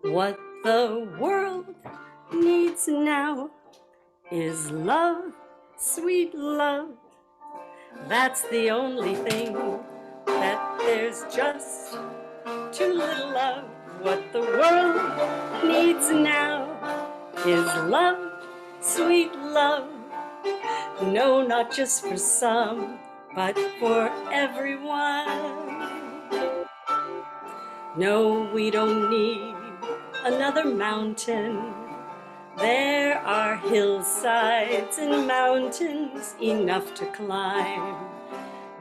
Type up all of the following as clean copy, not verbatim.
What the world needs now is love, sweet love. That's the only thing that there's just too little of. What the world needs now is love, sweet love. No, not just for some, but for everyone. No, we don't need another mountain. There are hillsides and mountains enough to climb.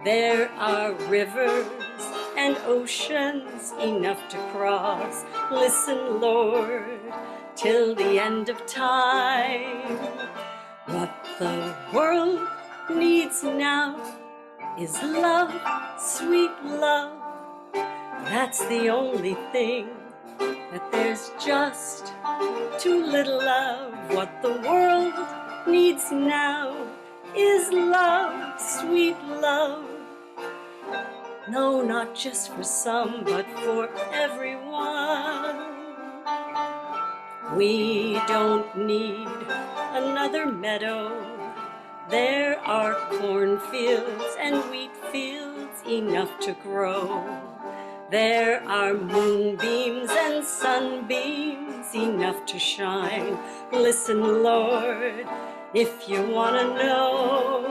There are rivers and oceans enough to cross. Listen, Lord, till the end of time. What the world needs now is love, sweet love. That's the only thing that there's just too little of. What the world needs now is love, sweet love. No, not just for some, but for everyone. We don't need another meadow. There are cornfields and wheat fields enough to grow. There are moonbeams and sunbeams enough to shine. Listen, Lord, if you want to know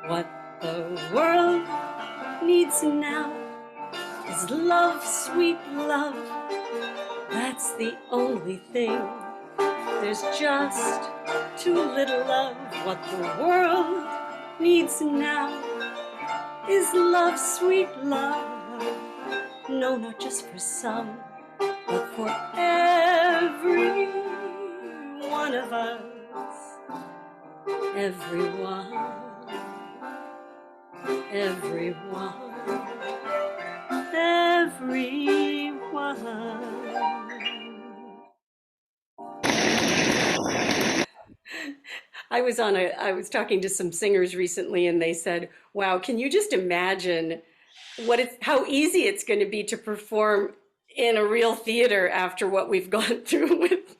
what the world needs now is love, sweet love. That's the only thing there's just too little of. What the world needs now is love, sweet love. No, not just for some, but for every one of us. Everyone, everyone, everyone. I was talking to some singers recently, and they said, "Wow, can you just imagine how easy it's going to be to perform in a real theater after what we've gone through with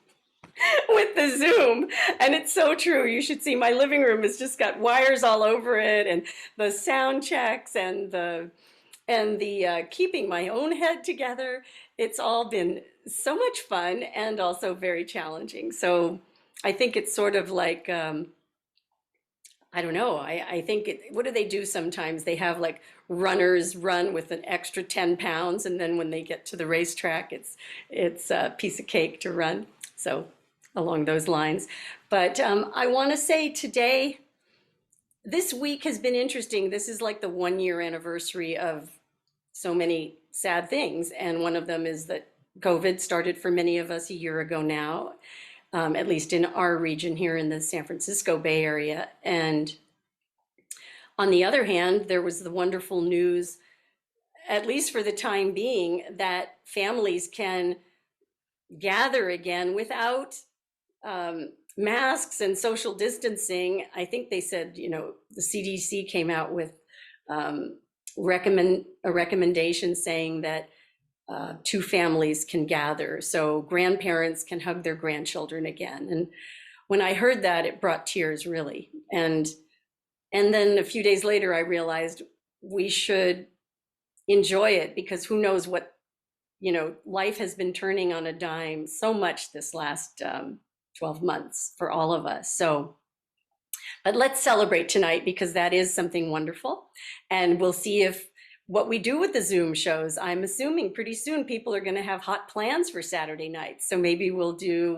the Zoom?" And it's so true. You should see my living room has just got wires all over it, and the sound checks and the keeping my own head together. It's all been so much fun and also very challenging. So I think it's sort of like I don't know. I think what do they do sometimes? They have like runners run with an extra 10 pounds, and then when they get to the racetrack, it's a piece of cake to run. So along those lines. But I want to say today, this week has been interesting. This is like the 1 year anniversary of so many sad things. And one of them is that COVID started for many of us a year ago now. At least in our region here in the San Francisco Bay Area. And on the other hand, there was the wonderful news, at least for the time being, that families can gather again without masks and social distancing. I think they said, the CDC came out with a recommendation saying that two families can gather, so grandparents can hug their grandchildren again. And when I heard that, it brought tears, really. And then a few days later, I realized we should enjoy it, because who knows what, life has been turning on a dime so much this last 12 months for all of us. So, but let's celebrate tonight, because that is something wonderful. And we'll see if what we do with the Zoom shows, I'm assuming pretty soon people are going to have hot plans for Saturday nights. So maybe we'll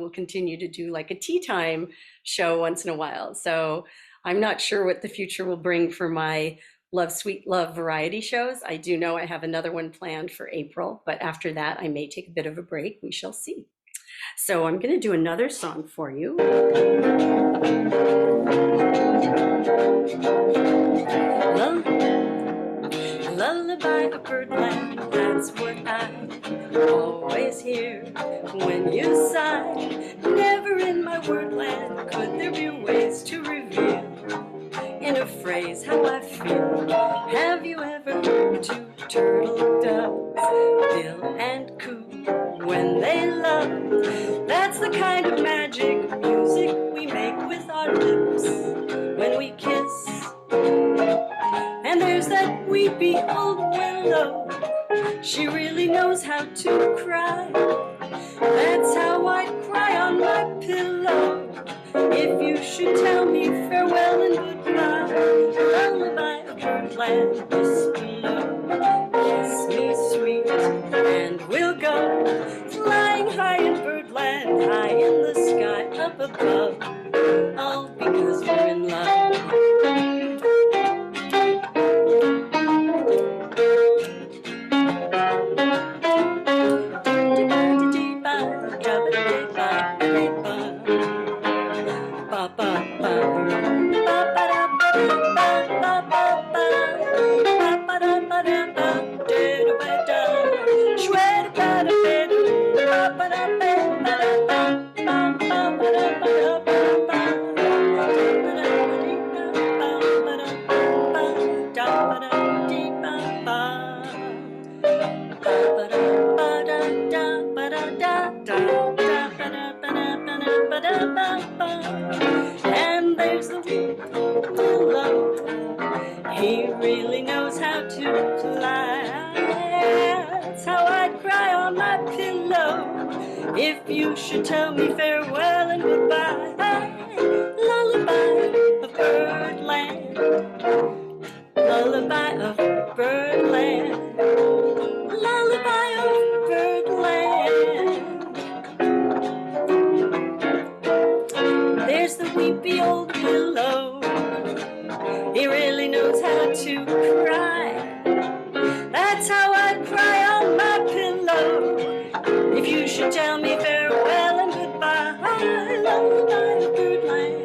continue to do like a tea time show once in a while. So I'm not sure what the future will bring for my Love, Sweet Love variety shows. I do know I have another one planned for April, but after that I may take a bit of a break. We shall see. So I'm going to do another song for you. Lullaby of birdland, that's what I always hear when you sigh. Never in my wordland could there be ways to reveal in a phrase how I feel. Have you ever heard two turtle doves, bill and coo, when they the kind of magic music we make with our lips when we kiss. And there's that weepy old willow, she really knows how to cry. That's how I'd cry on my pillow if you should tell me farewell and goodbye. Lullaby of birdland, whisper low, kiss me sweet, and we'll go flying high in birdland, high in the sky up above, all because we're in love. And there's the willow, he really knows how to fly. That's how I'd cry on my pillow if you should tell me farewell and goodbye. Lullaby of birdland, lullaby of birdland, lullaby of birdland. There's the weepy old willow, he really knows how to cry. That's how I'd cry on my pillow if you should tell me farewell and goodbye. Lullaby of birdland.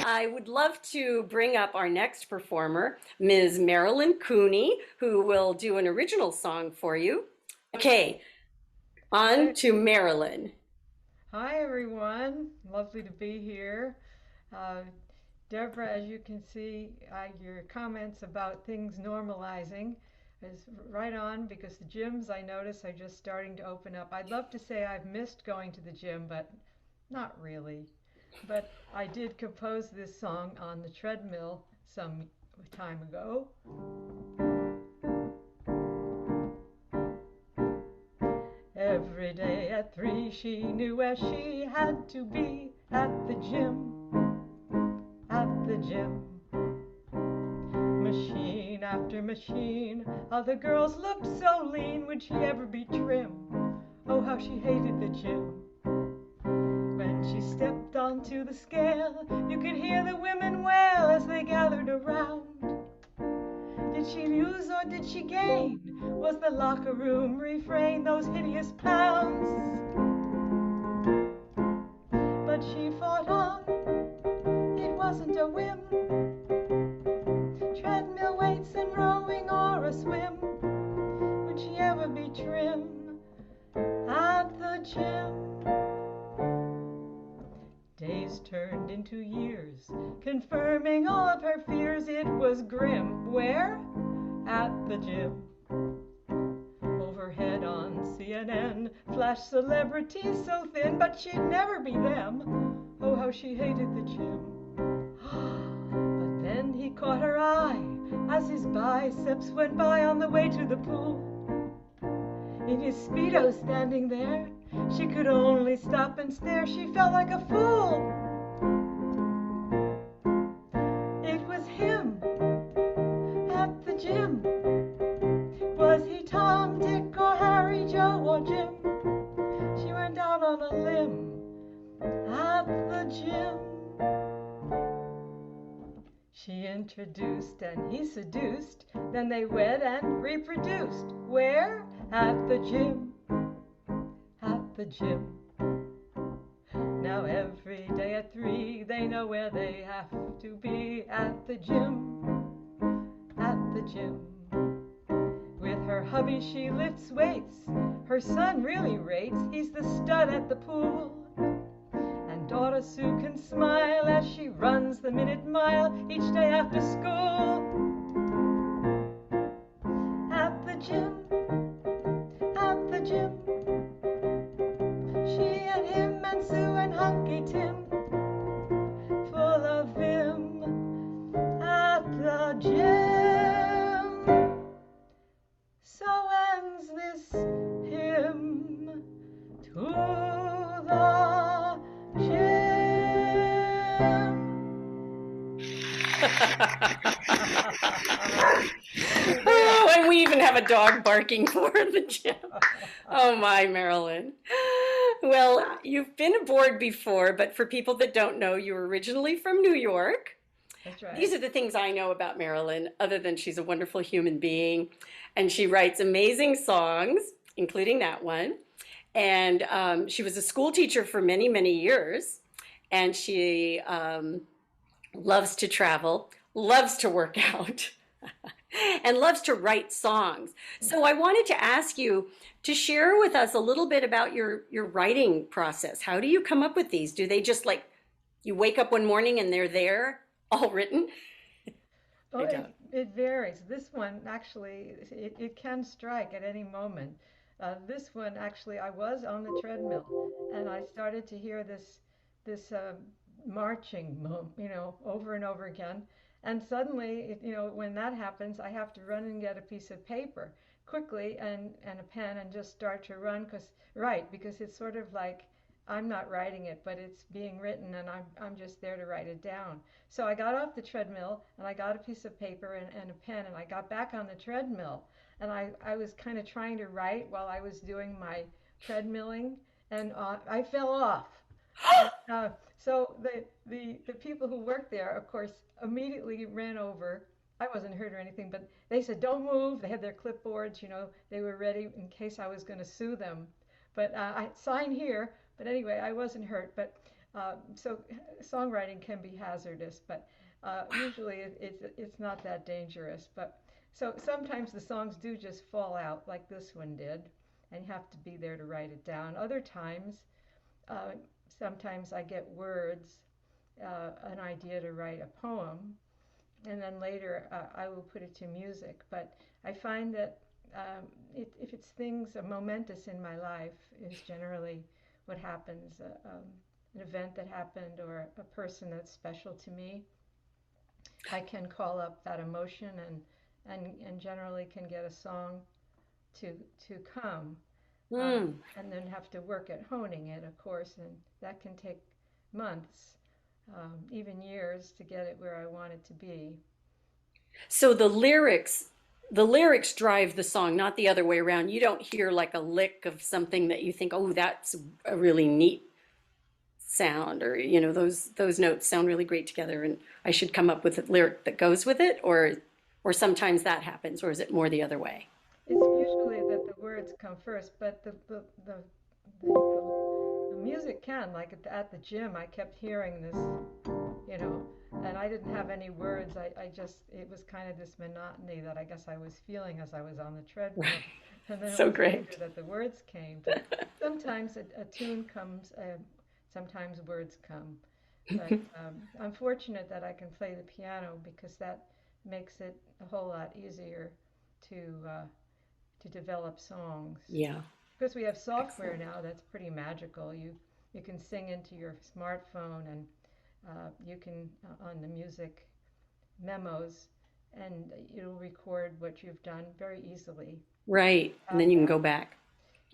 I would love to bring up our next performer, Ms. Marilyn Cooney, who will do an original song for you. Okay, on to Marilyn. Hi, everyone. Lovely to be here. Deborah, as you can see, your comments about things normalizing is right on, because the gyms, I notice, are just starting to open up. I'd love to say I've missed going to the gym, but not really. But I did compose this song on the treadmill some time ago. Every day at 3 she knew where she had to be, at the gym, at the gym. Machine after machine, other girls looked so lean, would she ever be trim? Oh, how she hated the gym. When she stepped onto the scale, you could hear the women wail as they gathered around. Did she lose or did she gain? Was the locker room refrain those hideous pounds? But she fought on, it wasn't a whim. Treadmill weights and rowing or a swim, would she ever be trim at the gym? Days turned into years, confirming all of her fears. It was grim. Where? At the gym. Overhead on CNN flashed celebrities so thin, but she'd never be them. Oh, how she hated the gym. But then he caught her eye as his biceps went by on the way to the pool. In his Speedo standing there, she could only stop and stare. She felt like a fool. It was him at the gym. Was he Tom, Dick, or Harry, Joe, or Jim? She went out on a limb at the gym. She introduced and he seduced, then they wed and reproduced. Where? At the gym. At the gym. Now every day at 3 they know where they have to be, at the gym. At the gym. With her hubby she lifts weights, her son really rates, he's the stud at the pool. And Daughter Sue can smile as she runs the minute mile each day after school. At the gym, at the gym, she and him and Sue and Hunky Tim, full of vim at the gym. So ends this hymn to the gym. Oh, and we even have a dog barking for the gym. Oh my, Marilyn. Well, you've been aboard before, but for people that don't know, you're originally from New York. That's right. These are the things I know about Marilyn, other than she's a wonderful human being. And she writes amazing songs, including that one. And she was a school teacher for many, many years. And she loves to travel, loves to work out, and loves to write songs. So I wanted to ask you to share with us a little bit about your writing process. How do you come up with these? Do they just like, you wake up one morning and they're there, all written? Oh, I don't. it varies. This one actually, it can strike at any moment. This one actually, I was on the treadmill and I started to hear this marching, over and over again. And suddenly, when that happens, I have to run and get a piece of paper quickly and a pen and just start to run because it's sort of like I'm not writing it, but it's being written and I'm just there to write it down. So I got off the treadmill and I got a piece of paper and a pen and I got back on the treadmill and I was kind of trying to write while I was doing my treadmilling and I fell off. So the people who worked there, of course, immediately ran over. I wasn't hurt or anything, but they said, "Don't move." They had their clipboards, they were ready in case I was going to sue them. But I sign here. But anyway, I wasn't hurt. But so songwriting can be hazardous, but usually it's not that dangerous. But so sometimes the songs do just fall out, like this one did, and you have to be there to write it down. Other times, uh, sometimes I get words, an idea to write a poem, and then later I will put it to music. But I find that if it's things momentous in my life, is generally what happens. An event that happened or a person that's special to me, I can call up that emotion and generally can get a song to come. Hmm. And then have to work at honing it, of course, and that can take months, even years to get it where I want it to be. So the lyrics drive the song, not the other way around. You don't hear like a lick of something that you think, oh, that's a really neat sound, or those notes sound really great together, and I should come up with a lyric that goes with it, or sometimes that happens, or is it more the other way? It's usually that the words come first, but the music can, like at the gym, I kept hearing this, you know, and I didn't have any words. I just, it was kind of this monotony that I guess I was feeling as I was on the treadmill. Right. And then it So was later great. that the words came. But sometimes a tune comes, sometimes words come. But I'm fortunate that I can play the piano because that makes it a whole lot easier to develop songs. Yeah. Because we have software Excellent. now that's pretty magical. You can sing into your smartphone and you can on the music memos and it'll record what you've done very easily. Right. And Have then you can that. go back.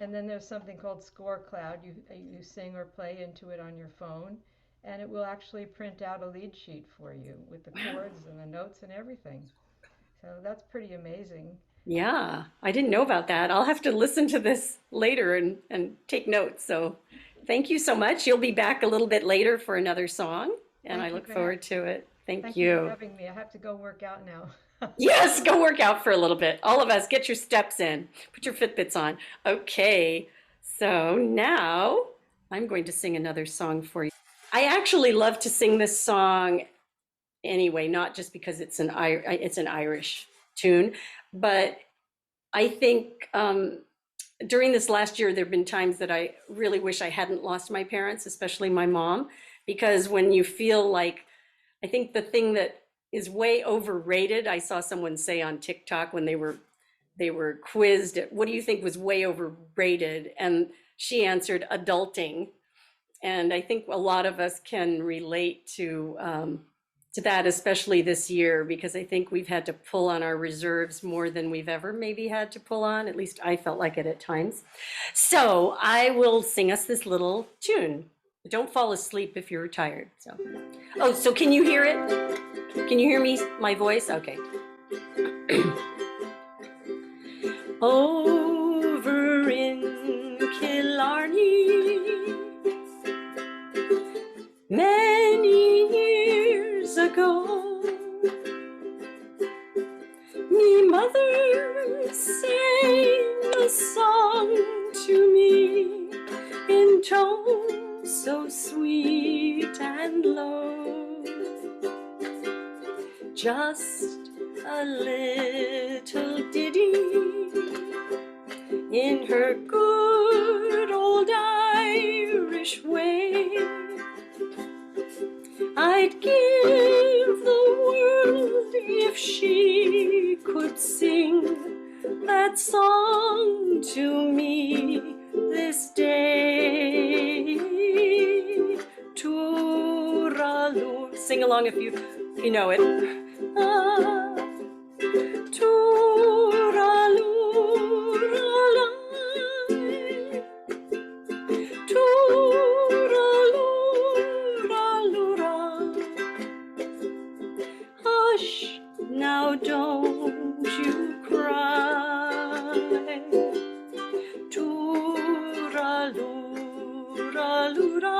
And then there's something called Score Cloud. You sing or play into it on your phone, and it will actually print out a lead sheet for you with the Wow. chords and the notes and everything. So that's pretty amazing. Yeah. I didn't know about that. I'll have to listen to this later and take notes. So thank you so much. You'll be back a little bit later for another song, and I Thank you look for forward to it. Thank thank you for you. having me. I have to go work out now. Yes, go work out for a little bit. All of us, get your steps in. Put your Fitbits on. Okay, so now I'm going to sing another song for you. I actually love to sing this song anyway, not just because it's an Irish tune, but I think during this last year, there have been times that I really wish I hadn't lost my parents, especially my mom. because when you feel like, I think the thing that is way overrated, I saw someone say on TikTok when they were quizzed at what do you think was way overrated, and she answered adulting. And I think a lot of us can relate to that, especially this year, because I think we've had to pull on our reserves more than we've ever maybe had to pull on. At least I felt like it at times. So I will sing us this little tune. Don't fall asleep if you're tired. So, oh, so can you hear it? Can you hear me, my voice? Okay. Over in Killarney, many years ago, me mother sang a song to me in tones so sweet and low. Just a little ditty in her good old Irish way. I'd give the world if she could sing that song to me this day. Tooraloo. Sing along if you know it. Ah, tooraloo-ra-lai, tooraloo-ra-loo-ra. Hush, now don't you cry. Tooraloo-ra-loo-ra.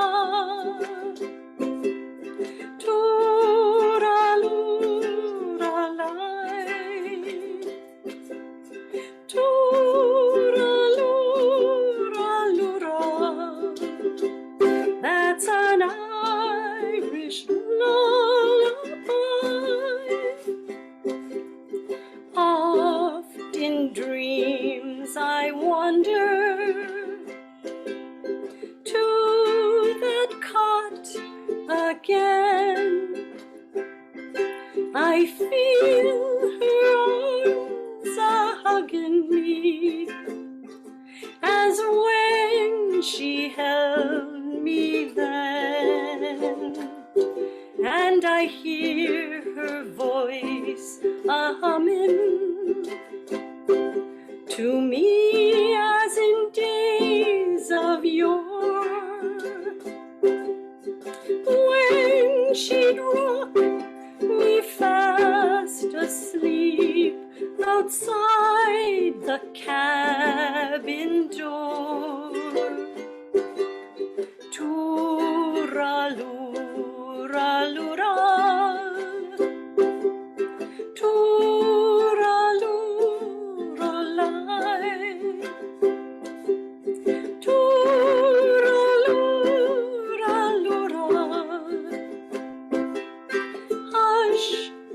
That's an Irish lullaby. Oft in dreams I wander to that cot again. I feel her arms a-hugging me as when she held me then, and I hear her voice a-humming to me as in days of yore, when she'd rock me fast asleep outside the cabin door. Tooraloo-ra-loo-ra, tooraloo-ra-lai, tooraloo-ra-loo-ra. Hush,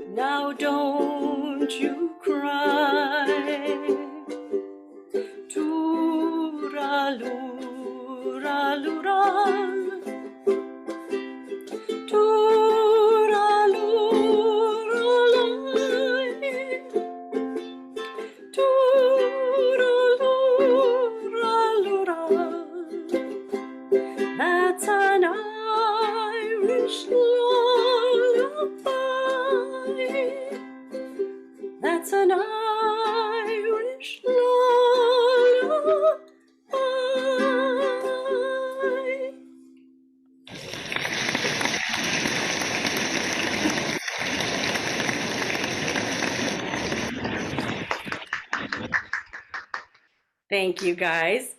now don't you cry. Tooraloo-ra-loo-ra, tooraloo-ra-lai, tooraloo-ra-loo-ra. That's an Irish lullaby. That's an Irish lullaby. Thank you, guys.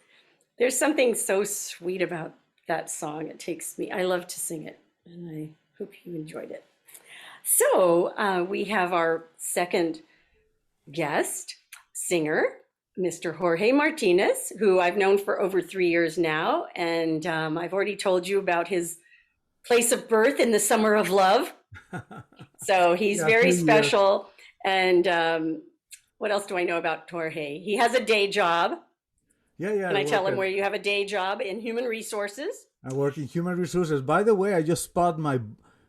There's something so sweet about that song. It takes me, I love to sing it, and I hope you enjoyed it. So we have our second guest singer, Mr. Jorge Martinez, who I've known for over 3 years now. And I've already told you about his place of birth in the Summer of Love. So he's Yeah, very 3 years. special. And what else do I know about Jorge? He has a day job. Yeah, And I I tell work him at where you have a day job in human resources. I work in human resources. By the way, I just spot my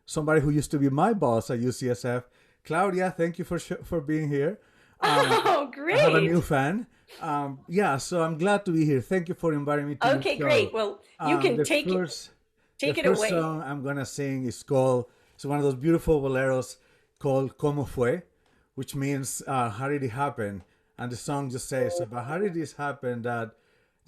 somebody who used to be my boss at UCSF. Claudia, thank you for being here. Uh, Oh, I have a new great. fan. Yeah, so I'm glad to be here. Thank you for inviting me to your Okay, show. great. Well, you can The first the take it first away. song I'm gonna sing is called it's one of those beautiful boleros called "Como Fue," which means how did it happen? And the song just says about how did this happen that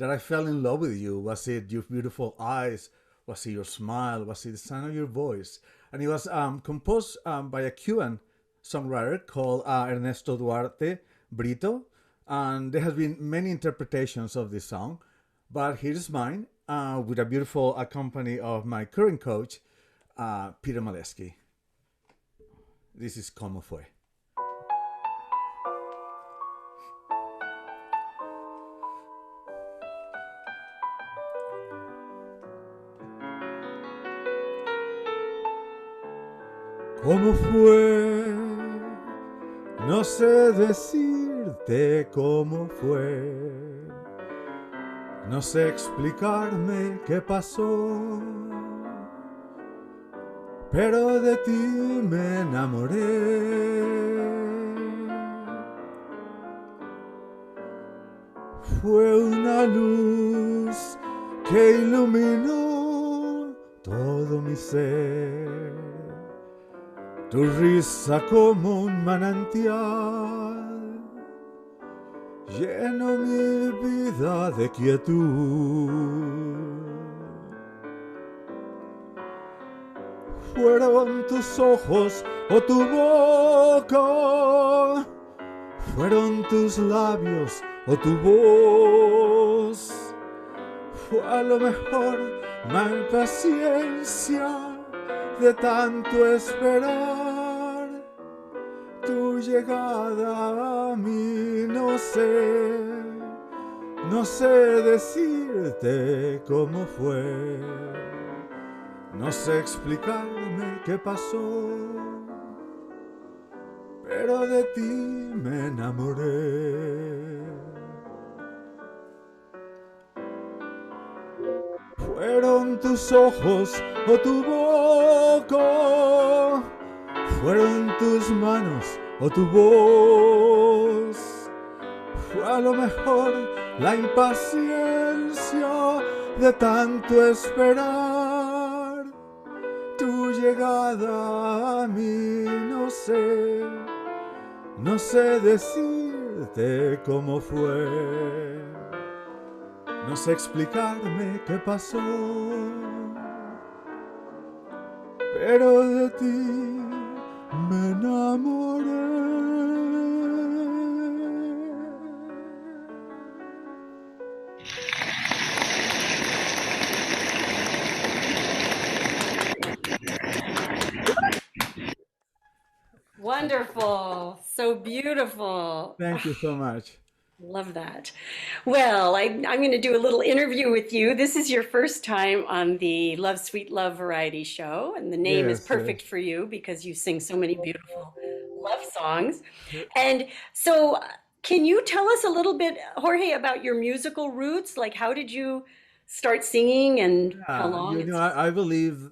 I fell in love with you. Was it your beautiful eyes? Was it your smile? Was it the sound of your voice? And it was composed by a Cuban songwriter called Ernesto Duarte Brito. And there has been many interpretations of this song, but here's mine with a beautiful accompany of my current coach, Peter Molesky. This is Como Fue. ¿Cómo fue? No sé decirte cómo fue. No sé explicarme qué pasó. Pero de ti me enamoré. Fue una luz que iluminó todo mi ser. Tu risa como un manantial llenó mi vida de quietud. Fueron tus ojos o tu boca, fueron tus labios o tu voz. Fue a lo mejor la impaciencia de tanto esperar tu llegada a mí. No sé decirte cómo fue, no sé explicarme qué pasó, pero de ti me enamoré. Fueron tus ojos o tu boca, fueron tus manos o tu voz. Fue a lo mejor la impaciencia de tanto esperar tu llegada a mí. No sé decirte cómo fue. No sé explicarme qué pasó, pero de ti me enamoré. Wonderful. So beautiful. Thank you so much. Love that. Well, I'm going to do a little interview with you. This is your first time on the Love Sweet Love variety show, and the name is Yes, perfect for you because you sing so many beautiful love songs. And so, can you tell us a little bit, Jorge, about your musical roots? Like, how did you start singing and how long? I believe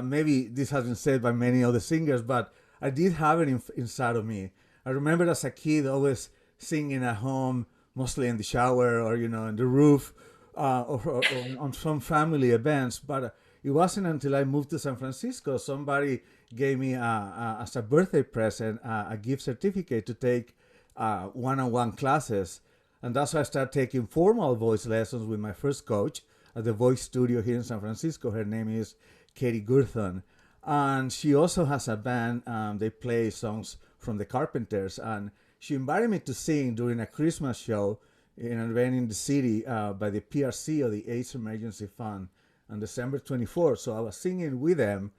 maybe this has been said by many other singers, but I did have it inside of me. I remember as a kid always singing at home, mostly in the shower or in the roof, or on some family events. But it wasn't until I moved to San Francisco somebody gave me as a birthday present a gift certificate to take one-on-one classes, and that's why I started taking formal voice lessons with my first coach at the Voice Studio here in San Francisco. Her name is Katie Gurthon, and she also has a band. They play songs from the Carpenters, and she invited me to sing during a Christmas show in an event in the city by the PRC, or the AIDS Emergency Fund, on December 24th. So I was singing with them,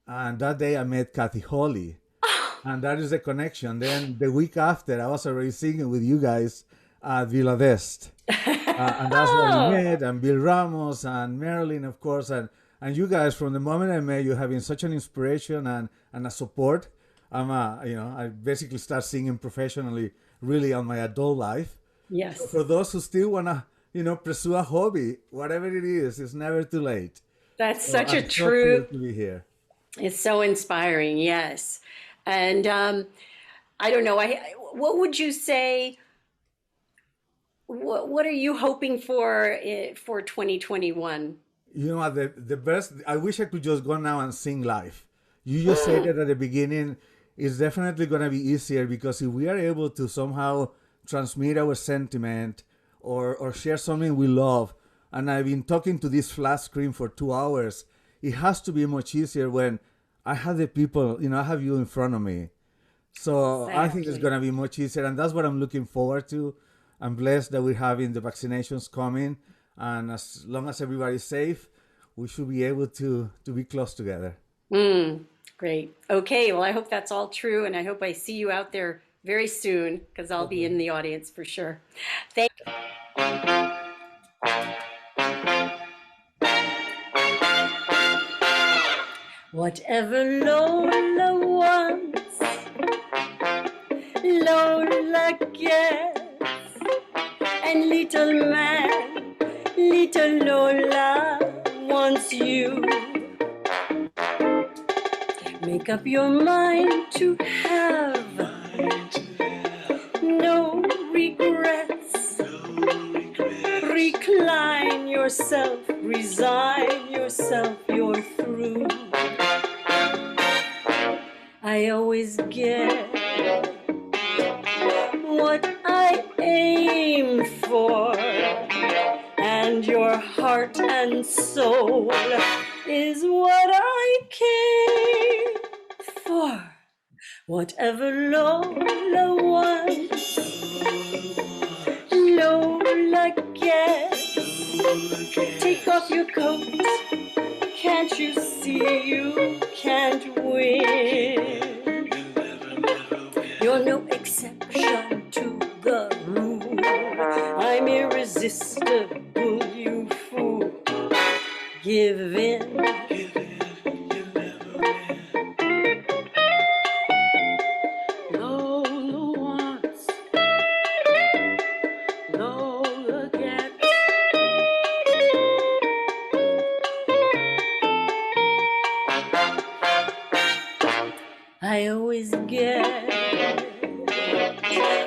and that day I met Kathy Holly, and that is the connection. Then the week after, I was already singing with you guys at Villa Vest. And that's where we Oh, met, and Bill Ramos and Marilyn, of course, and you guys. From the moment I met you, have been such an inspiration and a support. I basically start singing professionally, really, on my adult life. yes. For those who still wanna, pursue a hobby, whatever it is. It's never too late. That's So such a I'm so thrilled true, to be here. it's so inspiring, yes. And I don't know, what would you say, what are you hoping for 2021? The best, I wish I could just go now and sing live. You just said it at the beginning. It's definitely going to be easier because if we are able to somehow transmit our sentiment or share something we love, and I've been talking to this flat screen for 2 hours, it has to be much easier when I have the people, I have you in front of me. So I think it's Exactly. going to be much easier, and that's what I'm looking forward to. I'm blessed that we're having the vaccinations coming, and as long as everybody's safe, we should be able to be close together. Mm, great. Okay, well, I hope that's all true, and I hope I see you out there very soon because I'll be Okay. in the audience for sure. Thank Whatever Lola wants, Lola gets, and little Lola wants you. Make up your mind to have no regrets. Recline yourself, resign yourself, you're through. I always get what I aim for, and your heart and soul is what I came for. Whatever Lola wants, Lola gets. Take off your coat, can't you see you can't win? You're no exception to the rule. I'm irresistible, you fool. Give in. Lola wants, Lola gets. I always get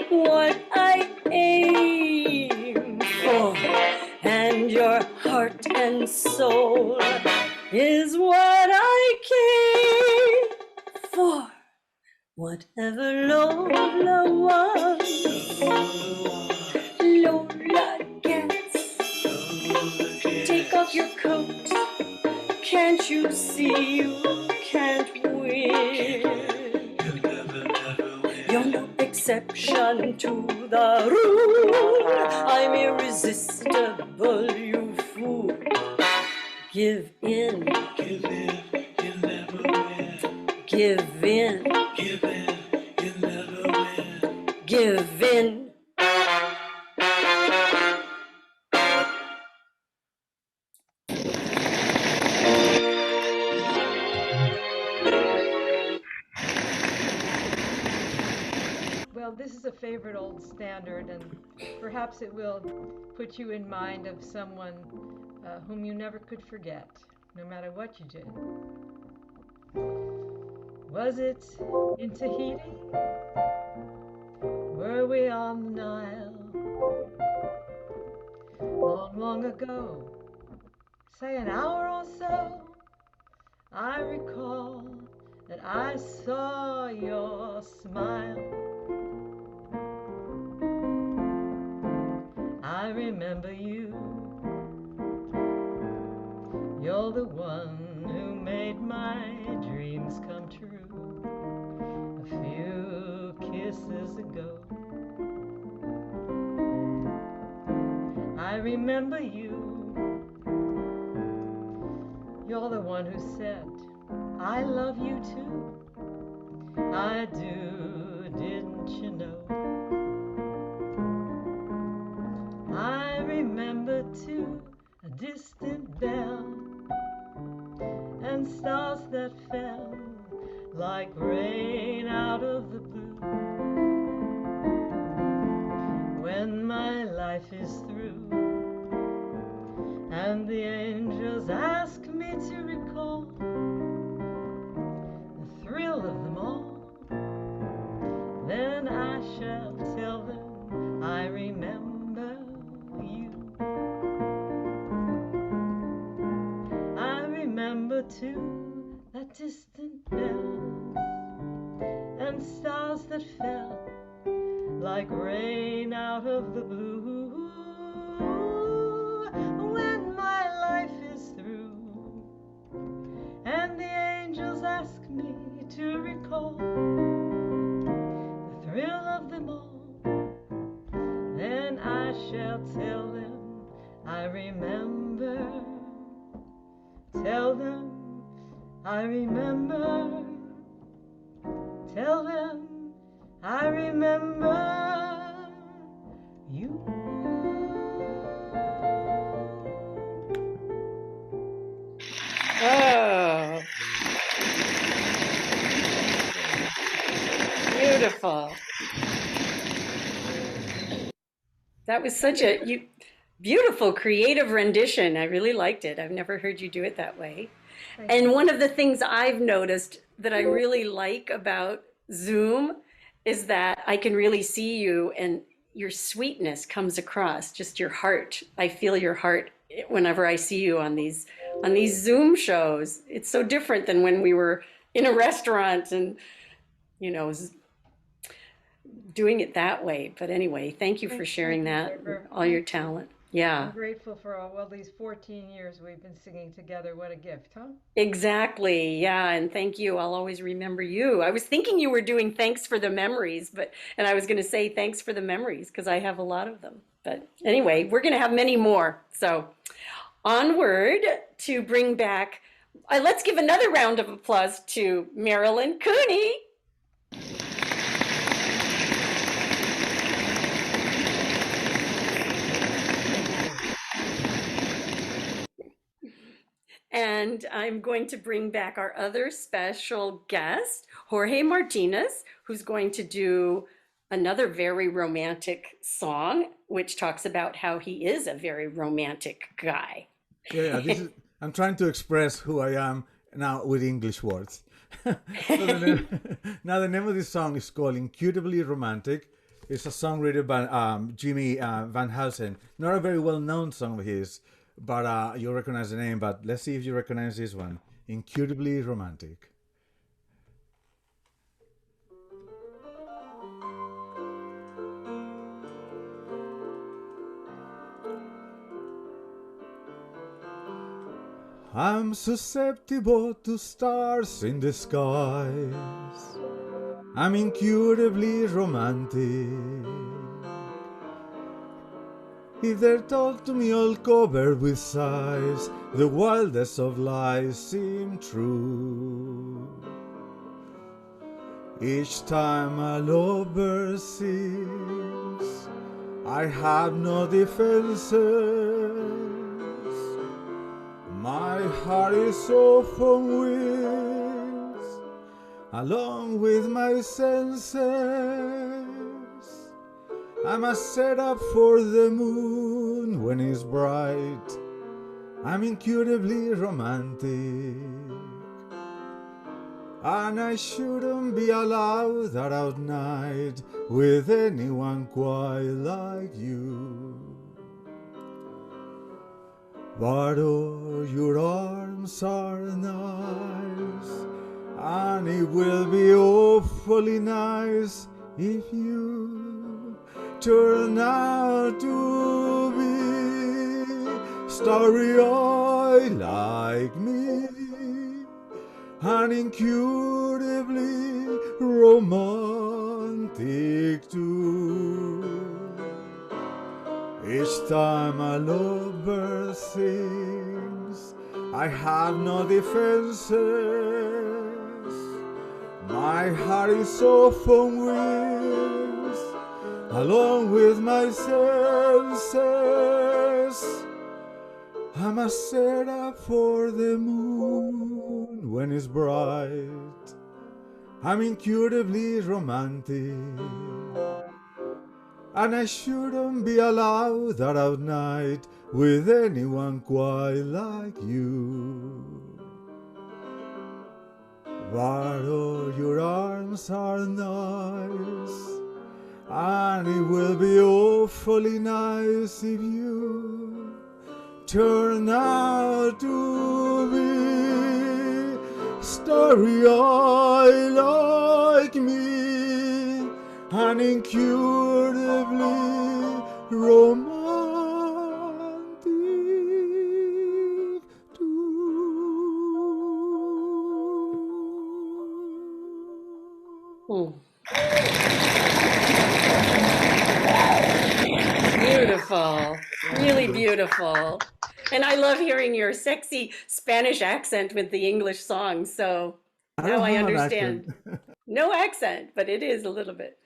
what I aim for, and your heart and soul is what I came for. Whatever Lola wants, Lola gets. Take off your coat, can't you see you can't win? You're no exception to the rule. I'm irresistible, you fool. Give in. Give in. You never win. Give in. Give in. You never win. Give in. Well, this is a favorite old standard, and perhaps it will put you in mind of someone whom you never could forget, no matter what you did. Was it in Tahiti? Were we on the Nile? Long, long ago, say an hour or so, I recall that I saw your smile. I remember you. You're the one who made my dreams come true a few kisses ago. I remember you. You're the one who said, I love you too. I do, didn't you know? I remember too a distant bell and stars that fell like rain out of the blue. When my life is through, and the angels ask me to recall the thrill of them all, then I shall tell them I remember you. I remember too that distant bell and stars that fell like rain out of the blue. When my life is through and the angels ask me to recall the thrill of them all, then I shall tell them I remember. Tell them I remember. Tell them I remember you. Oh, beautiful. That was such a beautiful, creative rendition. I really liked it. I've never heard you do it that way. And one of the things I've noticed that I really like about Zoom is that I can really see you and your sweetness comes across, just your heart. I feel your heart whenever I see you on these Zoom shows. It's so different than when we were in a restaurant and, you know, doing it that way. But anyway, thank you for sharing that, all your talent. Yeah. I'm grateful for all these 14 years we've been singing together. What a gift, huh? Exactly. Yeah. And thank you. I'll always remember you. I was thinking you were doing thanks for the memories, and I was going to say thanks for the memories because I have a lot of them. But anyway, we're going to have many more. So onward to bring back, let's give another round of applause to Marilyn Cooney. And I'm going to bring back our other special guest, Jorge Martinez, who's going to do another very romantic song, which talks about how he is a very romantic guy. Yeah, I'm trying to express who I am now with English words. Now the name of this song is called Incutably Romantic. It's a song written by Jimmy Van Heusen. Not a very well-known song of his, but you'll recognize the name. But let's see if you recognize this one. Incutably Romantic. I'm susceptible to stars in the skies. I'm incutably romantic. If they're told to me all covered with sighs, the wildest of lies seem true. Each time a lover sings, I have no defenses. My heart is often wins, along with my senses. I'm a setup for the moon when it's bright. I'm incutably romantic. And I shouldn't be allowed out night with anyone quite like you. But oh, your arms are nice, and it will be awfully nice if you turn out to be starry-eyed like me, and incutably romantic too. Each time a lover sings, I have no defenses. My heart is often wins, along with my senses. I'm a setup for the moon when it's bright. I'm incutably romantic. And I shouldn't be allowed out at night with anyone quite like you. But oh, your arms are nice, and it will be awfully nice if you turn out to be starry-eyed like me and incurably romantic too. Hmm. Beautiful, really beautiful. And I love hearing your sexy Spanish accent with the English song. So I now don't I have an understand. accent. No accent, but it is a little bit.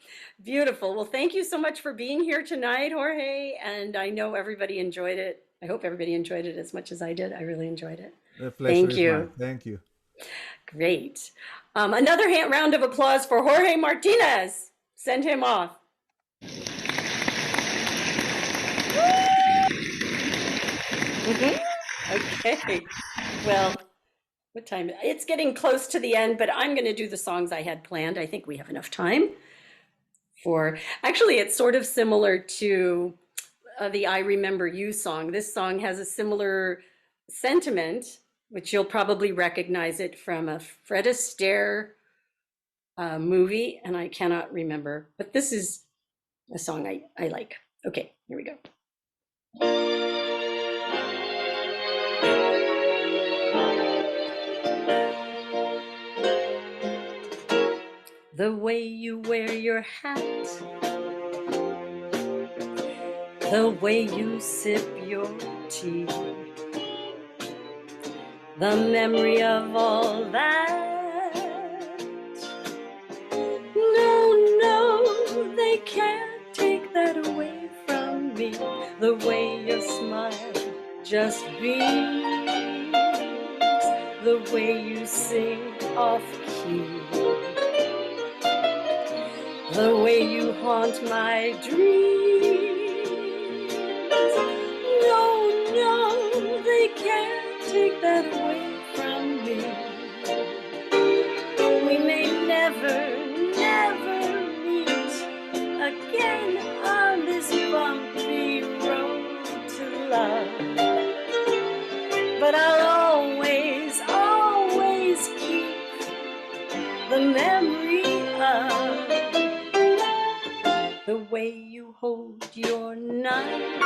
Beautiful. Well, thank you so much for being here tonight, Jorge. And I know everybody enjoyed it. I hope everybody enjoyed it as much as I did. I really enjoyed it. The pleasure Thank is mine. you. Thank you. Great. Another round of applause for Jorge Martinez. Send him off. Mhm. Okay. Well, what time? It's getting close to the end, but I'm going to do the songs I had planned. I think we have enough time for. Actually, it's sort of similar to the I Remember You song. This song has a similar sentiment, which you'll probably recognize it from a Fred Astaire movie, and I cannot remember, but this is a song I like. Okay, here we go. The way you wear your hat, the way you sip your tea, the memory of all that. No, they can't take that away from me. The way your smile just beams, the way you sing off key, the way you haunt my dreams. No, they can't take that away from me. We may never meet again on this bumpy road to love, but I'll always keep the memory of the way you hold your knife,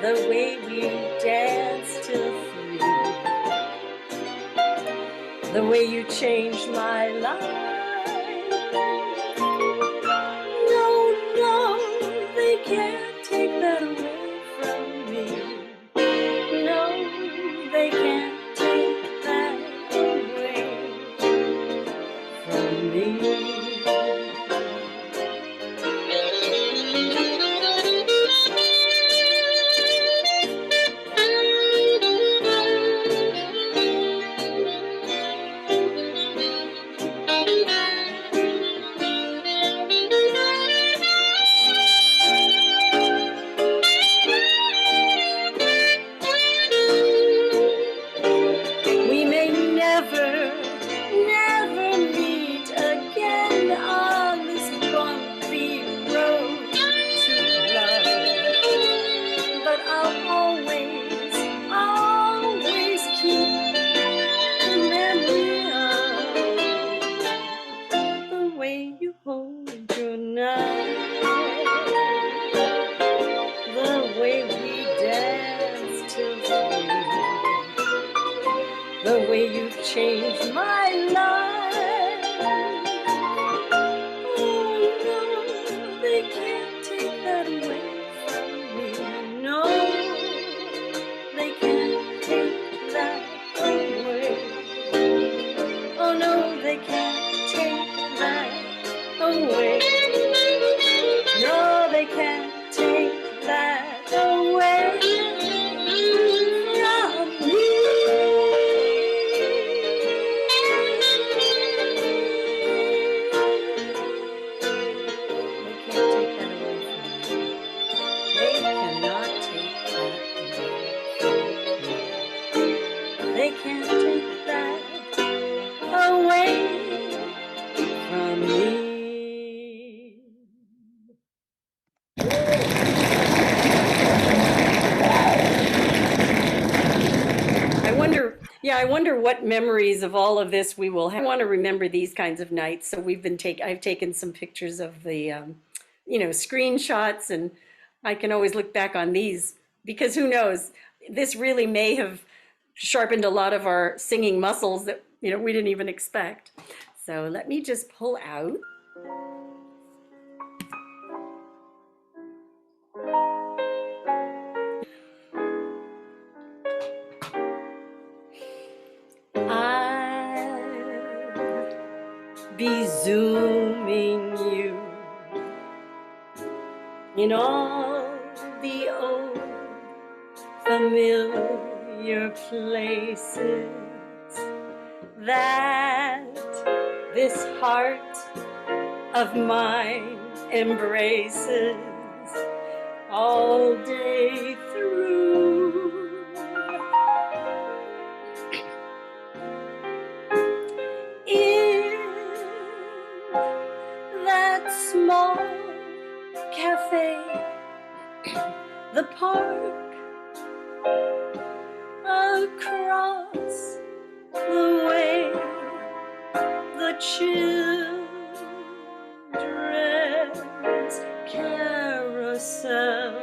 the way we dance till 3, the way you changed my life. No, they can't take that away from me. No, they can't take that away from me. We may never meet again on this bumpy road to love, but I'll always keep the memory of the way you hold your knife, the way we dance till 3, the way you've changed my life. Oh, no, they can't take that away from me. No, they can't take that away. Oh, no, they can't take that away. No, they can't take that away from me. what memories of all of this we will have. I want to remember these kinds of nights. So I've taken some pictures of the, screenshots, and I can always look back on these because who knows, this really may have sharpened a lot of our singing muscles that, we didn't even expect. So let me just pull out. I'll be zooming you in all the old familiar places that this heart of mine embraces all day through. In that small cafe, the park, across the way, the children's carousel,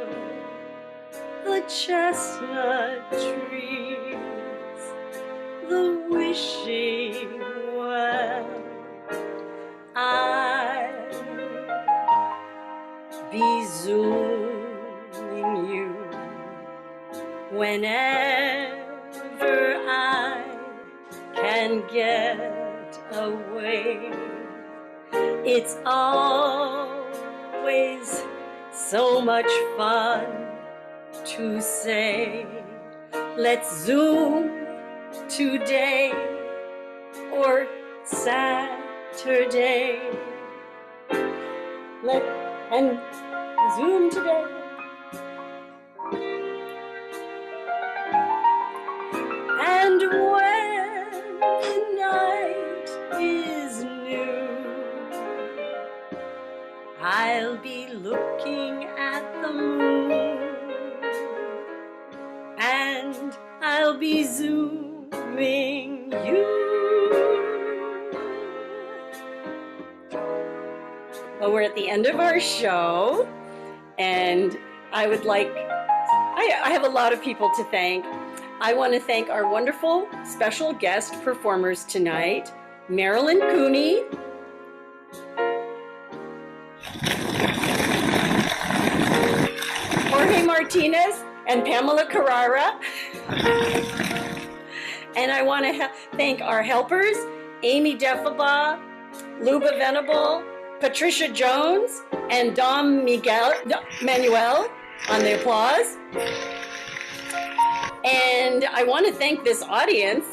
the chestnut trees, the wishing well. I'll be zooming you whenever I can get away. It's always so much fun to say, let's zoom today or Saturday. And zoom today. And when the night is new, I'll be looking at the moon, and I'll be zooming you. Well, we're at the end of our show, and I have a lot of people to thank. I want to thank our wonderful special guest performers tonight, Marilyn Cooney, Jorge Martinez, and Pamela Carrara. And I want to thank our helpers, Amy Defaba, Luba Venable, Patricia Jones, and Dom Manuel on the applause. And I want to thank this audience.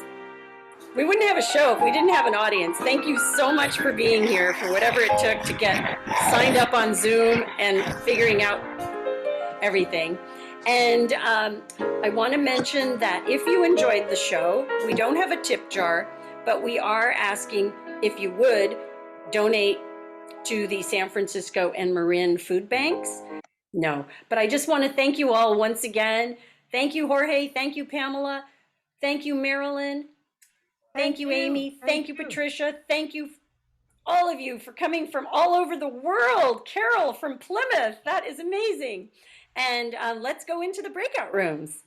We wouldn't have a show if we didn't have an audience. Thank you so much for being here, for whatever it took to get signed up on Zoom and figuring out everything. And I want to mention that if you enjoyed the show, we don't have a tip jar, but we are asking if you would donate to the San Francisco and Marin food banks. No, but I just want to thank you all once again. Thank you, Jorge. Thank you, Pamela. Thank you, Marilyn. Thank you, Amy. Thank you, Patricia. Thank you, all of you, for coming from all over the world. Carol from Plymouth. That is amazing. And let's go into the breakout rooms.